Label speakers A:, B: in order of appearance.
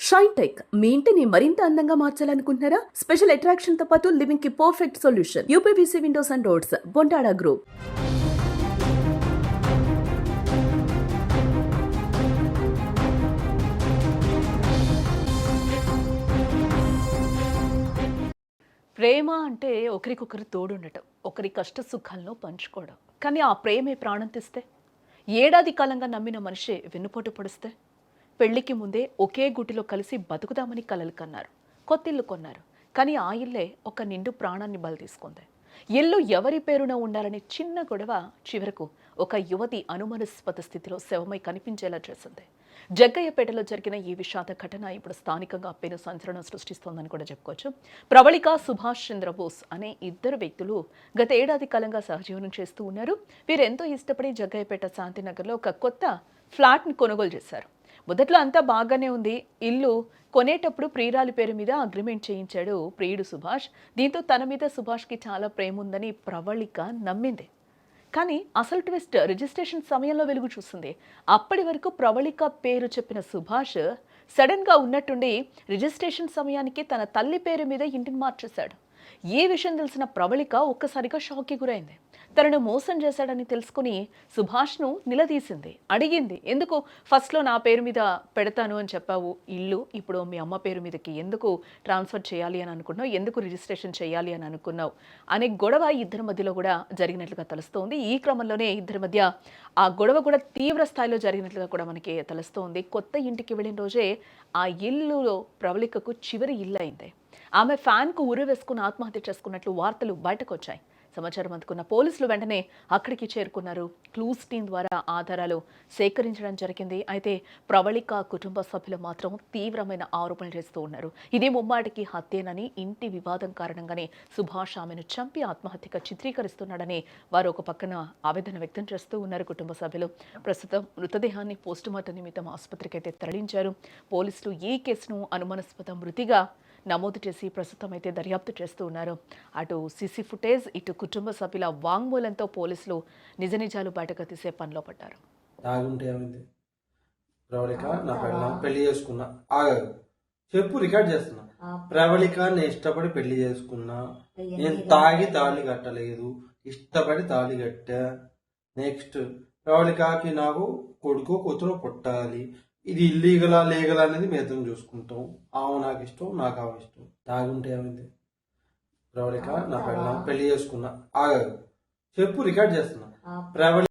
A: Shine tech మీ ఇంటిని మరింత అందంగా మార్చాలనుకుంటున్నారా? స్పెషల్ అట్రాక్షన్ తో పాటు లివింగ్ కి perfect solution. UPVC windows and doors, Bontada group.
B: ప్రేమ అంటే ఒకరికొకరు తోడుండటం, ఒకరి కష్ట సుఖాలను పంచుకోవడం. కానీ ఆ ప్రేమే ప్రాణం తెస్తే, ఏడాది కాలంగా నమ్మిన మనిషే వెన్నుపోటు పొడిస్తే, పెళ్లికి ముందే ఒకే గుటిలో కలిసి బతుకుదామని కలలు కన్నారు, కొత్తిల్లు కొన్నారు. కానీ ఆ ఇల్లే ఒక నిండు ప్రాణాన్ని బలి తీసుకుంది. ఇల్లు ఎవరి పేరున ఉండాలని చిన్న గొడవ చివరకు ఒక యువతి అనుమానాస్పద స్థితిలో శవమై కనిపించేలా చేసింది. జగ్గయ్యపేటలో జరిగిన ఈ విషాద ఘటన ఇప్పుడు స్థానికంగా పెను సంచలనం సృష్టిస్తోందని కూడా చెప్పుకోవచ్చు. ప్రవళిక, సుభాష్ చంద్రబోస్ అనే ఇద్దరు వ్యక్తులు గత ఏడాది కాలంగా సహజీవనం చేస్తూ ఉన్నారు. వీరెంతో ఇష్టపడి జగ్గయ్యపేట శాంతినగర్లో ఒక కొత్త ఫ్లాట్ని కొనుగోలు చేశారు. మొదట్లో అంతా బాగానే ఉంది. ఇల్లు కొనేటప్పుడు ప్రియురాలి పేరు మీద అగ్రిమెంట్ చేయించాడు ప్రియుడు సుభాష్. దీంతో తన మీద సుభాష్కి చాలా ప్రేమ ఉందని ప్రవళిక నమ్మింది. కానీ అసలు ట్విస్ట్ రిజిస్ట్రేషన్ సమయంలో వెలుగు చూస్తుంది. అప్పటి వరకు ప్రవళిక పేరు చెప్పిన సుభాష్ సడన్గా ఉన్నట్టుండి రిజిస్ట్రేషన్ సమయానికి తన తల్లి పేరు మీద ఇంటిని మార్చేశాడు. ఈ విషయం తెలిసిన ప్రవళిక ఒక్కసారిగా షాక్కి గురైంది. తనను మోసం చేశాడని తెలుసుకుని సుభాష్ను నిలదీసింది, అడిగింది. ఎందుకు ఫస్ట్లో నా పేరు మీద పెడతాను అని చెప్పావు, ఇల్లు ఇప్పుడు మీ అమ్మ పేరు మీదకి ఎందుకు ట్రాన్స్ఫర్ చేయాలి అని అనుకున్నావు, ఎందుకు రిజిస్ట్రేషన్ చేయాలి అని అనుకున్నావు అనే గొడవ ఇద్దరి మధ్యలో కూడా జరిగినట్లుగా తెలుస్తోంది. ఈ క్రమంలోనే ఇద్దరి మధ్య ఆ గొడవ కూడా తీవ్ర స్థాయిలో జరిగినట్లుగా కూడా మనకి తెలుస్తోంది. కొత్త ఇంటికి వెళ్ళిన రోజే ఆ ఇల్లులో ప్రవళికకు చివరి ఇల్లు అయింది. ఆమె ఫ్యాన్కు ఉరి వేసుకుని ఆత్మహత్య చేసుకున్నట్లు వార్తలు బయటకు వచ్చాయి. సమాచారం అందుకున్న పోలీసులు వెంటనే అక్కడికి చేరుకున్నారు. క్లూస్ టీం ద్వారా ఆధారాలు సేకరించడం జరిగింది. అయితే ప్రవళిక కుటుంబ సభ్యులు మాత్రం తీవ్రమైన ఆరోపణలు చేస్తూ ఉన్నారు. ఇది ముమ్మాటికి హత్యేనని, ఇంటి వివాదం కారణంగానే సుభాష్ ఆమెను చంపి ఆత్మహత్యగా చిత్రీకరిస్తున్నాడని వారు ఒక పక్కన ఆవేదన వ్యక్తం చేస్తూ ఉన్నారు కుటుంబ సభ్యులు. ప్రస్తుతం మృతదేహాన్ని పోస్టుమార్టం నిమిత్తం ఆసుపత్రికి అయితే తరలించారు. పోలీసులు ఈ కేసును అనుమానాస్పద మృతిగా నమోదు చేసి ప్రస్తుతం అయితే దర్యాప్తు చేస్తూ ఉన్నారు. అటు సీసీ ఫుటేజ్, ఇటు కుటుంబ సభ్యుల వాంగ్మూలంతో పోలీసులు నిజ నిజాలు బయటకు తీసే పనిలో పడ్డారు.
C: తాగుంటే ఏమైంది? ప్రవళిక నా పెళ్ళాం పెళ్లి చేసుకున్నా. ఆగదు చెప్పు, రికార్డ్ చేస్తున్నా. ప్రవళిక నేను ఇష్టపడి పెళ్లి చేసుకున్నా. నేను తాగి తాళి కట్టలేదు, ఇష్టపడి తాళి కట్టా. నెక్స్ట్ ప్రవళికకి నాకు కొడుకు కూతురు పుట్టాలి. ఇది ఇల్లీగలా లీగల్ అనేది మేము చూసుకుంటాం. ఆమె నాకు ఇష్టం, నాకు ఆమె ఇష్టం. తాగుంటే ఏమైంది? ప్రవళిక నా పెళ్ళాం పెళ్లి చేసుకున్నా. ఆగదు చెప్పు, రికార్డ్ చేస్తున్నా. ప్రవళిక